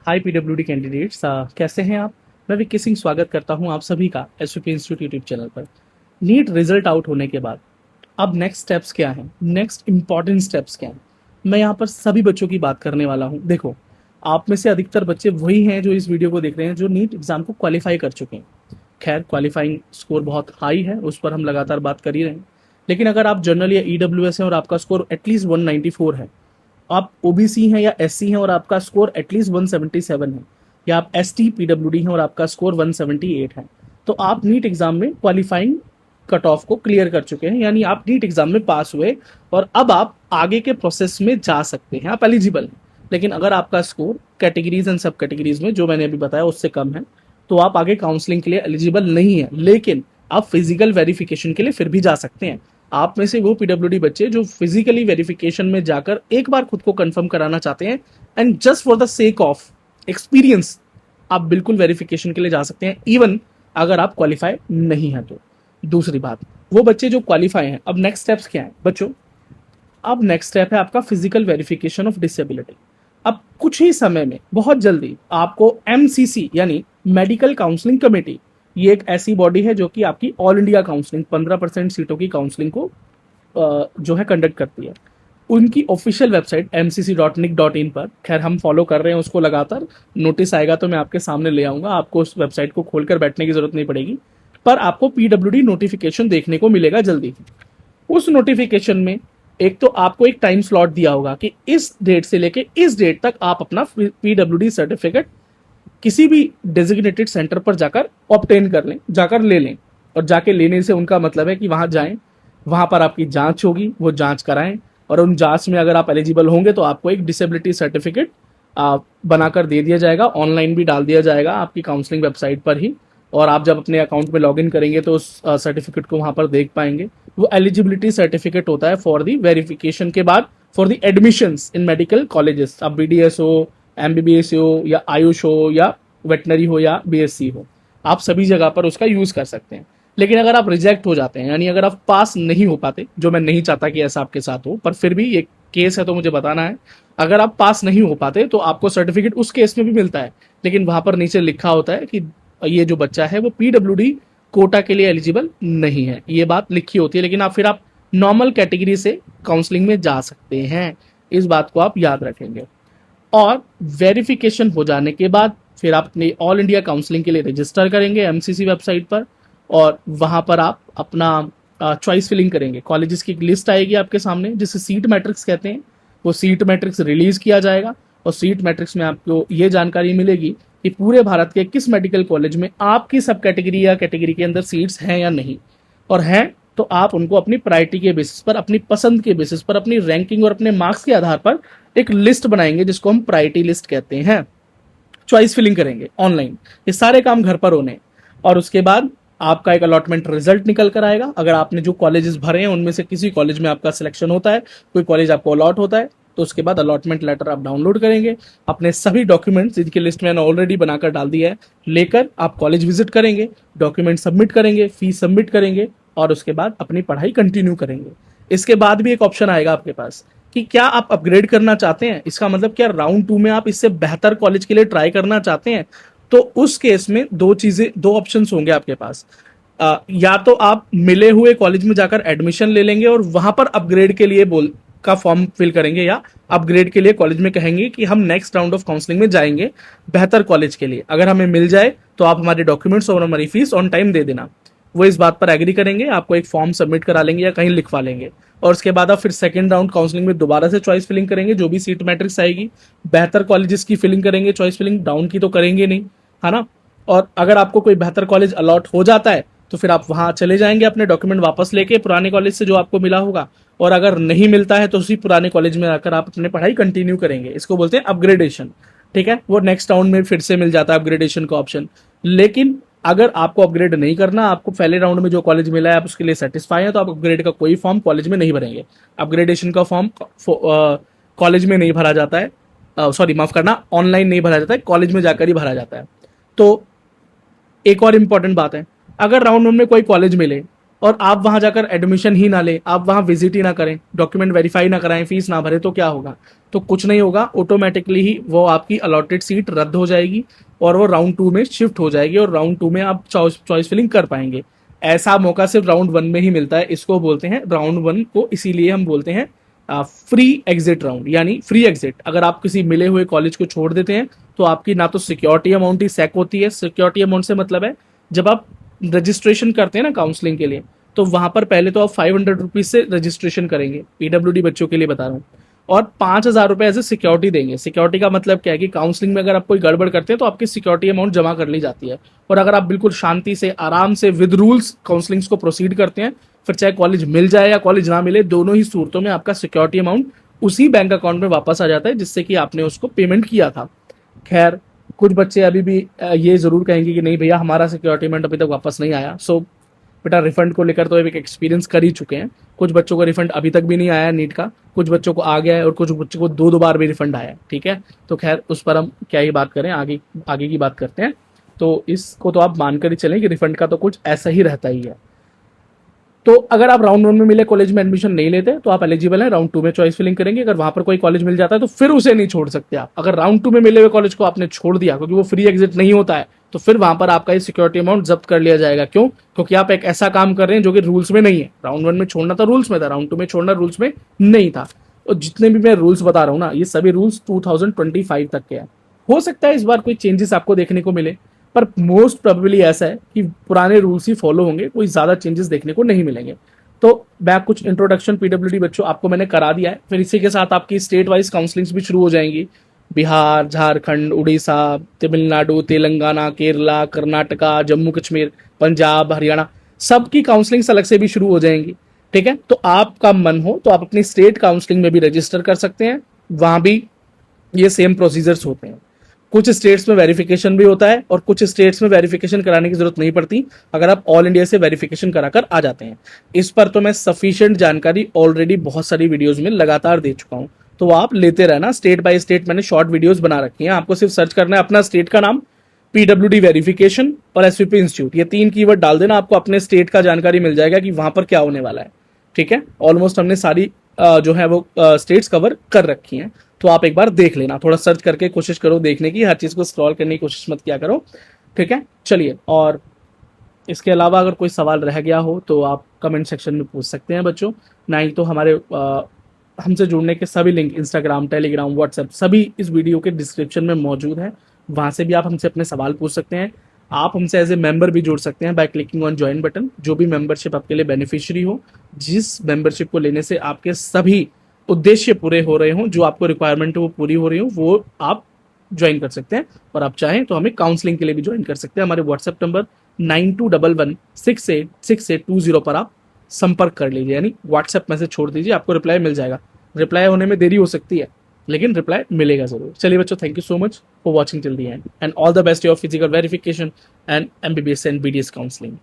हाय PWD candidates, कैसे हैं आप। मैं विक्की सिंह स्वागत करता हूं आप सभी का एसवीपी इंस्टीट्यूट यूट्यूब चैनल पर। नीट रिजल्ट आउट होने के बाद अब नेक्स्ट स्टेप्स क्या हैं, नेक्स्ट इंपॉर्टेंट स्टेप्स क्या हैं, मैं यहाँ पर सभी बच्चों की बात करने वाला हूँ। देखो, आप में से अधिकतर बच्चे वही हैं जो इस वीडियो को देख रहे हैं जो नीट एग्जाम को क्वालिफाई कर चुके हैं। खैर, क्वालिफाइंग स्कोर बहुत हाई है, उस पर हम लगातार बात कर ही रहे हैं। लेकिन अगर आप जनरल या ईडब्ल्यूएस हैं और आपका स्कोर एटलीस्ट 194 है, आप ओबीसी हैं या एससी हैं और आपका स्कोर एटलीस्ट 177 है, या आप एसटी पीडब्ल्यूडी हैं और आपका स्कोर 178 है, तो आप नीट एग्जाम में क्वालिफाइंग कट ऑफ को क्लियर कर चुके हैं, यानी आप नीट एग्जाम में पास हुए और अब आप आगे के प्रोसेस में जा सकते हैं, आप एलिजिबल हैं। लेकिन अगर आपका स्कोर कैटेगरीज एंड सब कैटेगरीज में जो मैंने अभी बताया उससे कम है, तो आप आगे काउंसलिंग के लिए एलिजिबल नहीं है। लेकिन आप फिजिकल वेरिफिकेशन के लिए फिर भी जा सकते हैं। आप में से वो पीडब्ल्यूडी बच्चे जो फिजिकली वेरिफिकेशन में जाकर एक बार खुद को कंफर्म कराना चाहते हैं and just for the sake of experience, आप बिल्कुल वेरिफिकेशन के लिए जा सकते हैं, इवन अगर आप क्वालिफाई नहीं है तो। दूसरी बात, वो बच्चे जो क्वालिफाई हैं, अब नेक्स्ट स्टेप्स क्या है बच्चों। अब नेक्स्ट स्टेप है आपका फिजिकल वेरिफिकेशन ऑफ डिसेबिलिटी। अब कुछ ही समय में, बहुत जल्दी, आपको एमसीसी यानी मेडिकल काउंसलिंग कमेटी, ये एक ऐसी बॉडी है जो कि आपकी ऑल इंडिया काउंसलिंग 15% सीटों की काउंसलिंग को जो है कंडक्ट करती है। उनकी ऑफिशियल वेबसाइट mcc.nic.in पर, खैर हम फॉलो कर रहे हैं उसको लगातार, नोटिस आएगा तो मैं आपके सामने ले आऊंगा, आपको उस वेबसाइट को खोलकर बैठने की जरूरत नहीं पड़ेगी, पर आपको पीडब्ल्यूडी नोटिफिकेशन देखने को मिलेगा जल्दी। उस नोटिफिकेशन में एक तो आपको एक टाइम स्लॉट दिया होगा कि इस डेट से लेके इस डेट तक आप अपना पीडब्ल्यूडी सर्टिफिकेट किसी भी डेजिग्नेटेड सेंटर पर जाकर ऑब्टेन कर लें, जाकर ले लें। और जाके लेने से उनका मतलब है कि वहां जाएं, वहां पर आपकी जांच होगी, वो जांच कराएं, और उन जांच में अगर आप एलिजिबल होंगे तो आपको एक डिसेबिलिटी सर्टिफिकेट बनाकर दे दिया जाएगा, ऑनलाइन भी डाल दिया जाएगा आपकी काउंसलिंग वेबसाइट पर ही। और आप जब अपने अकाउंट में लॉगिन करेंगे तो उस सर्टिफिकेट को वहां पर देख पाएंगे। वो एलिजिबिलिटी सर्टिफिकेट होता है फॉर दी वेरिफिकेशन के बाद for the admissions in medical colleges. अब बीडीएस हो, एमबीबीएस हो, या आयुष हो, या वेटनरी हो, या बीएससी हो, आप सभी जगह पर उसका यूज कर सकते हैं। लेकिन अगर आप रिजेक्ट हो जाते हैं, यानी अगर आप पास नहीं हो पाते, जो मैं नहीं चाहता कि ऐसा आपके साथ हो, पर फिर भी ये केस है तो मुझे बताना है, अगर आप पास नहीं हो पाते तो आपको सर्टिफिकेट उस केस में भी मिलता है, लेकिन वहां पर नीचे लिखा होता है कि ये जो बच्चा है वो पीडब्ल्यूडी कोटा के लिए एलिजिबल नहीं है, ये बात लिखी होती है। लेकिन फिर आप नॉर्मल कैटेगरी से काउंसलिंग में जा सकते हैं, इस बात को आप याद रखेंगे। और वेरिफिकेशन हो जाने के बाद फिर आप अपनी ऑल इंडिया काउंसलिंग के लिए रजिस्टर करेंगे एमसीसी वेबसाइट पर, और वहां पर आप अपना चॉइस फिलिंग करेंगे। कॉलेजेस की एक लिस्ट आएगी आपके सामने जिसे सीट मैट्रिक्स कहते हैं, वो सीट मैट्रिक्स रिलीज किया जाएगा, और सीट मैट्रिक्स में आपको ये जानकारी मिलेगी कि पूरे भारत के किस मेडिकल कॉलेज में आपकी सब कैटेगरी या कैटेगरी के अंदर सीट्स हैं या नहीं, और हैं तो आप उनको अपनी प्रायोरिटी के बेसिस पर, अपनी पसंद के बेसिस पर, अपनी रैंकिंग और अपने मार्क्स के आधार पर एक लिस्ट बनाएंगे जिसको हम प्रायोरिटी लिस्ट कहते हैं। चॉइस फिलिंग करेंगे ऑनलाइन, ये सारे काम घर पर होने, और उसके बाद आपका एक अलॉटमेंट रिजल्ट निकल कर आएगा। अगर आपने जो कॉलेजेस भरे हैं उनमें से किसी कॉलेज में आपका सिलेक्शन होता है, कोई कॉलेज आपको अलॉट होता है, तो उसके बाद अलॉटमेंट लेटर आप डाउनलोड करेंगे, अपने सभी डॉक्यूमेंट्स जिनकी लिस्ट मैंने ऑलरेडी बनाकर डाल दिया है लेकर आप कॉलेज विजिट करेंगे, डॉक्यूमेंट सबमिट करेंगे, फीस सबमिट करेंगे, और उसके बाद अपनी पढ़ाई कंटिन्यू करेंगे। इसके बाद भी एक ऑप्शन आएगा आपके पास कि क्या आप अपग्रेड करना चाहते हैं, इसका मतलब क्या राउंड 2 में आप इससे बेहतर कॉलेज के लिए ट्राई करना चाहते हैं, तो उस केस में दो ऑप्शंस होंगे आपके पास। या तो आप मिले हुए कॉलेज में जाकर एडमिशन ले लेंगे और वहां पर अपग्रेड के लिए का फॉर्म फिल करेंगे, या अपग्रेड के लिए कॉलेज में कहेंगे कि हम नेक्स्ट राउंड ऑफ काउंसलिंग में जाएंगे बेहतर कॉलेज के लिए, अगर हमें मिल जाए तो आप हमारे डॉक्यूमेंट्स और हमारी फीस ऑन टाइम दे देना। वो इस बात पर एग्री करेंगे, आपको एक फॉर्म सबमिट करा लेंगे या कहीं लिखवा लेंगे, और उसके बाद आप फिर सेकंड राउंड काउंसलिंग में दोबारा से चॉइस फिलिंग करेंगे, जो भी सीट मैट्रिक्स आएगी, बेहतर कॉलेजेस की फिलिंग करेंगे, चॉइस फिलिंग डाउन की तो करेंगे नहीं, है ना। और अगर आपको कोई बेहतर कॉलेज अलॉट हो जाता है तो फिर आप वहां चले जाएंगे अपने डॉक्यूमेंट वापस लेके पुराने कॉलेज से जो आपको मिला होगा, और अगर नहीं मिलता है तो उसी पुराने कॉलेज में आकर आप अपनी पढ़ाई कंटिन्यू करेंगे। इसको बोलते हैं अपग्रेडेशन, ठीक है। वो नेक्स्ट राउंड में फिर से मिल जाता है अपग्रेडेशन का ऑप्शन। लेकिन अगर आपको अपग्रेड नहीं करना, आपको पहले राउंड में जो कॉलेज मिला है आप उसके लिए सेटिस्फाई है, तो आप अपग्रेड का कोई फॉर्म कॉलेज में नहीं भरेंगे। अपग्रेडेशन का फॉर्म कॉलेज में नहीं भरा जाता है, सॉरी माफ करना, ऑनलाइन नहीं भरा जाता है, कॉलेज में जाकर ही भरा जाता है। तो एक और इंपॉर्टेंट बात है, अगर राउंड 1 में कोई कॉलेज मिले और आप वहां जाकर एडमिशन ही ना लें, आप वहां विजिट ही ना करें, डॉक्यूमेंट वेरीफाई ना कराएं, फीस ना भरे, तो क्या होगा? तो कुछ नहीं होगा, ऑटोमेटिकली ही वो आपकी अलॉटेड सीट रद्द हो जाएगी और वो राउंड 2 में शिफ्ट हो जाएगी और राउंड 2 में आप चॉइस फिलिंग कर पाएंगे। ऐसा मौका सिर्फ राउंड 1 में ही मिलता है, इसको बोलते हैं राउंड 1 को, इसीलिए हम बोलते हैं फ्री एग्जिट राउंड, यानी फ्री एग्जिट। अगर आप किसी मिले हुए कॉलेज को छोड़ देते हैं तो आपकी ना तो सिक्योरिटी अमाउंट ही सैक होती है, सिक्योरिटी अमाउंट से मतलब है जब आप रजिस्ट्रेशन करते हैं ना काउंसलिंग के लिए, तो वहां पर पहले तो आप 500 रुपीज से रजिस्ट्रेशन करेंगे, पीडब्ल्यूडी बच्चों के लिए बता रहा हूँ, और 5,000 रुपए एज ए सिक्योरिटी देंगे। सिक्योरिटी का मतलब क्या है कि काउंसलिंग में अगर आप कोई गड़बड़ करते हैं तो आपकी सिक्योरिटी अमाउंट जमा कर ली जाती है, और अगर आप बिल्कुल शांति से आराम से विद रूल्स काउंसलिंग्स को प्रोसीड करते हैं, फिर चाहे कॉलेज मिल जाए या कॉलेज ना मिले, दोनों ही सूरतों में आपका सिक्योरिटी अमाउंट उसी बैंक अकाउंट में वापस आ जाता है जिससे कि आपने उसको पेमेंट किया था। खैर, कुछ बच्चे अभी भी ये जरूर कहेंगे कि नहीं भैया हमारा सिक्योरिटी अमाउंट अभी तक वापस नहीं आया। सो बेटा, रिफंड को लेकर तो एक एक्सपीरियंस कर ही चुके हैं। कुछ बच्चों का रिफंड अभी तक भी नहीं आया नीट का, कुछ बच्चों को आ गया है और कुछ बच्चों को दो बार भी रिफंड आया है। ठीक है, तो खैर उस पर हम क्या ही बात करें, आगे आगे की बात करते हैं। तो इसको तो आप मानकर ही चलें कि रिफंड का तो कुछ ऐसा ही रहता ही है। तो अगर आप राउंड 1 में मिले कॉलेज में एडमिशन नहीं लेते तो आप एलिजिबल हैं, राउंड 2 में चॉइस फिलिंग करेंगे। अगर वहां पर कोई कॉलेज मिल जाता है तो फिर उसे नहीं छोड़ सकते आप। अगर राउंड 2 में मिले हुए कॉलेज को आपने छोड़ दिया क्योंकि वो फ्री एग्जिट नहीं होता है, तो फिर वहां पर आपका ये सिक्योरिटी अमाउंट जब्त कर लिया जाएगा। क्यों? क्योंकि आप एक ऐसा काम कर रहे हैं जो कि रूल्स में नहीं है। राउंड 1 में छोड़ना था रूल्स में था, राउंड 2 में छोड़ना रूल्स में नहीं था। और जितने भी मैं रूल्स बता रहा हूँ ना, ये सभी रूल्स 2025 तक के हैं। हो सकता है इस बार कोई चेंजेस आपको देखने को मिले, पर मोस्ट प्रोबेबली ऐसा है कि पुराने रूल्स ही फॉलो होंगे, कोई ज्यादा चेंजेस देखने को नहीं मिलेंगे। तो बैक कुछ इंट्रोडक्शन पीडब्ल्यूडी बच्चों आपको मैंने करा दिया है, फिर इसी के साथ आपकी स्टेट वाइज काउंसलिंग्स भी शुरू हो जाएंगी। बिहार, झारखंड, उड़ीसा, तमिलनाडु, तेलंगाना, केरला, कर्नाटका, जम्मू कश्मीर, पंजाब, हरियाणा, सबकी काउंसलिंग्स अलग से भी शुरू हो जाएंगी। ठीक है, तो आपका मन हो तो आप अपनी स्टेट काउंसलिंग में भी रजिस्टर कर सकते हैं, वहां भी ये सेम प्रोसीजर्स होते हैं। कुछ स्टेट्स में वेरिफिकेशन भी होता है और कुछ स्टेट्स में वेरिफिकेशन कराने की जरूरत नहीं पड़ती अगर आप ऑल इंडिया से वेरिफिकेशन कराकर आ जाते हैं। इस पर तो मैं सफिशिएंट जानकारी ऑलरेडी बहुत सारी वीडियोस में लगातार दे चुका हूं, तो आप लेते रहना। स्टेट बाय स्टेट मैंने शॉर्ट वीडियोस बना रखी हैं, आपको सिर्फ सर्च करना है अपना स्टेट का नाम, पीडब्ल्यूडी वेरिफिकेशन और एसवीपी इंस्टीट्यूट, ये 3 कीवर्ड डाल देना, आपको अपने स्टेट का जानकारी मिल जाएगा कि वहां पर क्या होने वाला है। ठीक है, ऑलमोस्ट हमने सारी जो है वो स्टेट्स कवर कर रखी हैं, तो आप एक बार देख लेना, थोड़ा सर्च करके कोशिश करो देखने की, हर चीज को स्क्रॉल करने की कोशिश मत किया करो। ठीक है, चलिए, और इसके अलावा अगर कोई सवाल रह गया हो तो आप कमेंट सेक्शन में पूछ सकते हैं बच्चों। नहीं तो हमारे हमसे जुड़ने के सभी लिंक इंस्टाग्राम, टेलीग्राम, व्हाट्सएप सभी इस वीडियो के डिस्क्रिप्शन में मौजूद है, वहां से भी आप हमसे अपने सवाल पूछ सकते हैं। आप हमसे एज ए मेंबर भी जुड़ सकते हैं by clicking on join button, जो भी मेंबरशिप आपके लिए बेनिफिशियरी हो, जिस मेंबरशिप को लेने से आपके सभी उद्देश्य पूरे हो रहे हों, जो आपको रिक्वायरमेंट है वो पूरी हो रही हो, वो आप ज्वाइन कर सकते हैं। और आप चाहें तो हमें काउंसलिंग के लिए भी ज्वाइन कर सकते हैं। हमारे व्हाट्सएप नंबर 9211686820 पर आप संपर्क कर लीजिए, यानी व्हाट्सएप मैसेज छोड़ दीजिए, आपको रिप्लाई मिल जाएगा। रिप्लाई होने में देरी हो सकती है लेकिन रिप्लाई मिलेगा जरूर। चलिए बच्चों, thank you so much for watching till the end and all the best your physical verification and MBBS and BDS counselling.